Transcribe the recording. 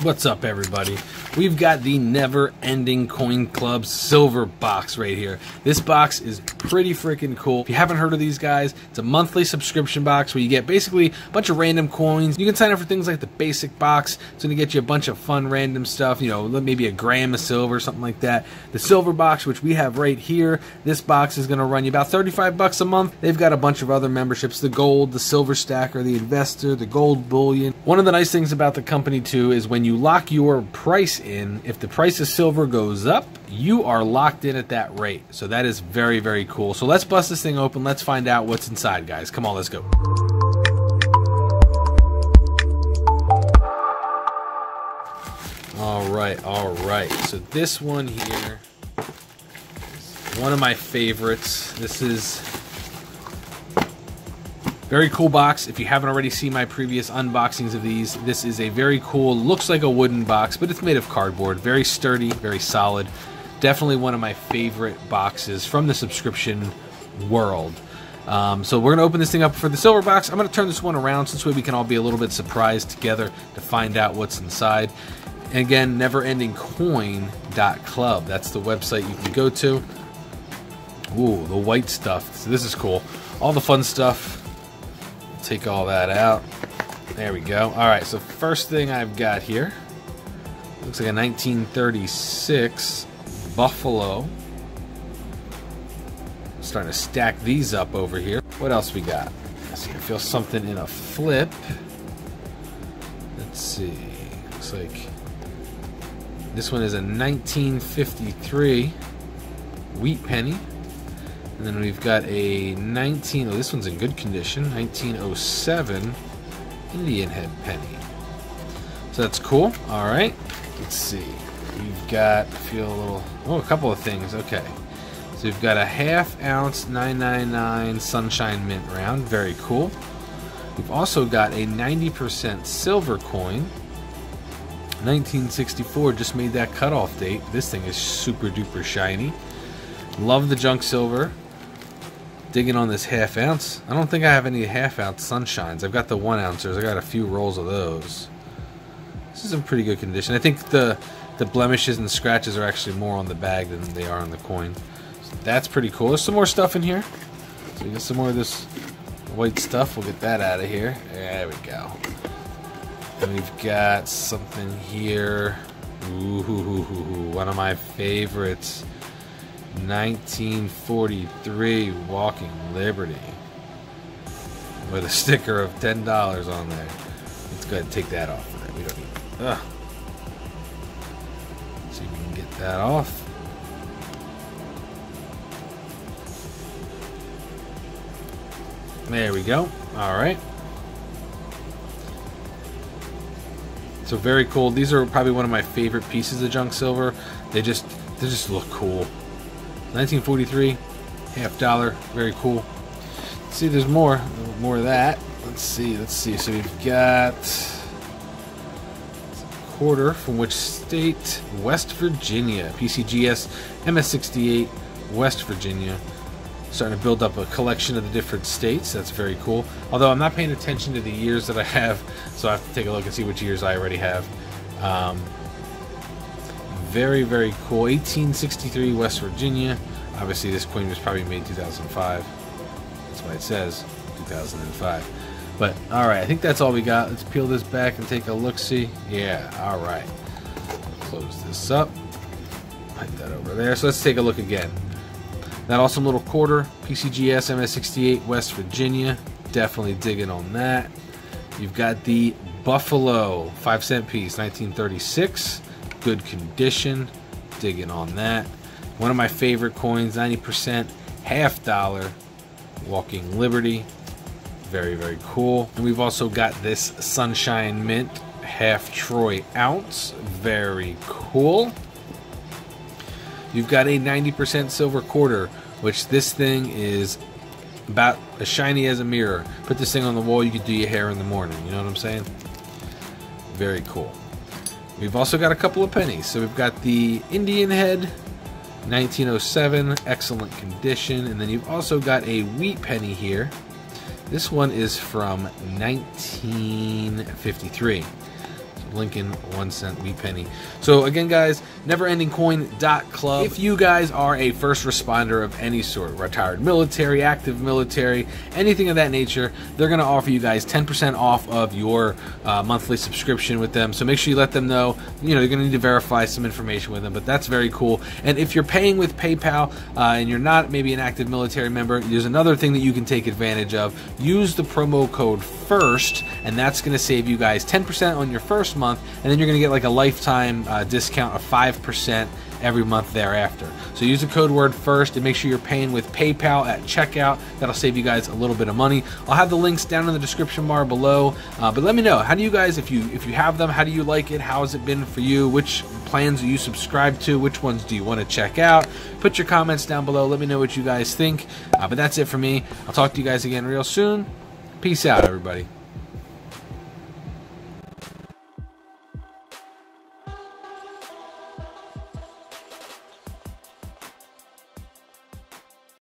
What's up, everybody? We've got the Never Ending Coin Club silver box right here. This box is pretty freaking cool. If you haven't heard of these guys, it's a monthly subscription box where you get basically a bunch of random coins. You can sign up for things like the basic box. It's going to get you a bunch of fun random stuff, you know, maybe a gram of silver, something like that. The silver box, which we have right here, this box is going to run you about 35 bucks a month. They've got a bunch of other memberships, the gold, the silver stacker, the investor, the gold bullion. One of the nice things about the company too is when you lock your price in, if the price of silver goes up, you are locked in at that rate. So that is very, very cool. So let's bust this thing open. Let's find out what's inside, guys. Come on, let's go. All right. So this one here is one of my favorites. This is very cool box. If you haven't already seen my previous unboxings of these, this is a very cool, looks like a wooden box, but it's made of cardboard. Very sturdy, very solid. Definitely one of my favorite boxes from the subscription world. So we're going to open this thing up for the silver box. I'm going to turn this one around so this way we can all be a little bit surprised together to find out what's inside. And again, neverendingcoin.club. That's the website you can go to. Ooh, the white stuff. So this is cool. All the fun stuff. Take all that out. There we go. Alright, so first thing I've got here looks like a 1936 Buffalo. Starting to stack these up over here. What else we got? I feel something in a flip. Let's see. Looks like this one is a 1953 wheat penny. And then we've got a this one's in good condition, 1907 Indian head penny. So that's cool. All right, let's see. We've got, a couple of things. Okay, so we've got a half-ounce 999 Sunshine Mint round. Very cool. We've also got a 90% silver coin. 1964 just made that cutoff date. This thing is super duper shiny. Love the junk silver. Digging on this half ounce. I don't think I have any half ounce Sunshines. I've got the 1 ounces. I got a few rolls of those. This is in pretty good condition. I think the blemishes and scratches are actually more on the bag than they are on the coin. So that's pretty cool. There's some more stuff in here. So we got some more of this white stuff. We'll get that out of here. There we go. And we've got something here. Ooh, one of my favorites. 1943 Walking Liberty with a sticker of $10 on there. Let's go ahead and take that off of there. We don't need it. See if we can get that off. There we go. All right. So very cool. These are probably one of my favorite pieces of junk silver. They just look cool. 1943, $50, very cool. Let's see, there's more of that. Let's see. So we've got a quarter from which state? West Virginia. PCGS MS68, West Virginia. Starting to build up a collection of the different states. That's very cool. Although I'm not paying attention to the years that I have, so I have to take a look and see which years I already have. Very, very cool. 1863 West Virginia. Obviously, this coin was probably made 2005. That's why it says 2005. But, alright, I think that's all we got. Let's peel this back and take a look-see. Yeah, alright. Close this up. Put that over there. So let's take a look again. That awesome little quarter. PCGS MS68 West Virginia. Definitely digging on that. You've got the Buffalo 5-cent piece, 1936. Good condition. Digging on that. One of my favorite coins, 90%, $50 Walking Liberty. Very, very cool. And we've also got this Sunshine Mint, half Troy ounce. Very cool. You've got a 90% silver quarter, which this thing is about as shiny as a mirror. Put this thing on the wall, you could do your hair in the morning. You know what I'm saying? Very cool. We've also got a couple of pennies. So we've got the Indian head, 1907, excellent condition. And then you've also got a wheat penny here. This one is from 1953. So Lincoln 1 cent wheat penny. So again, guys, neverendingcoin.club. If you guys are a first responder of any sort, retired military, active military, anything of that nature, they're going to offer you guys 10% off of your monthly subscription with them. So make sure you let them know. You know, you're going to need to verify some information with them, but that's very cool. And if you're paying with PayPal and you're not maybe an active military member, there's another thing that you can take advantage of. Use the promo code FIRST, and that's going to save you guys 10% on your first month, and then you're going to get like a lifetime discount of 5% every month thereafter. So use the code word FIRST and make sure you're paying with PayPal at checkout. That'll save you guys a little bit of money. I'll have the links down in the description bar below, but let me know, how do you guys, if you have them, how do you like it? How has it been for you? Which plans do you subscribe to? Which ones do you want to check out? Put your comments down below. Let me know what you guys think. But that's it for me. I'll talk to you guys again real soon. Peace out, everybody.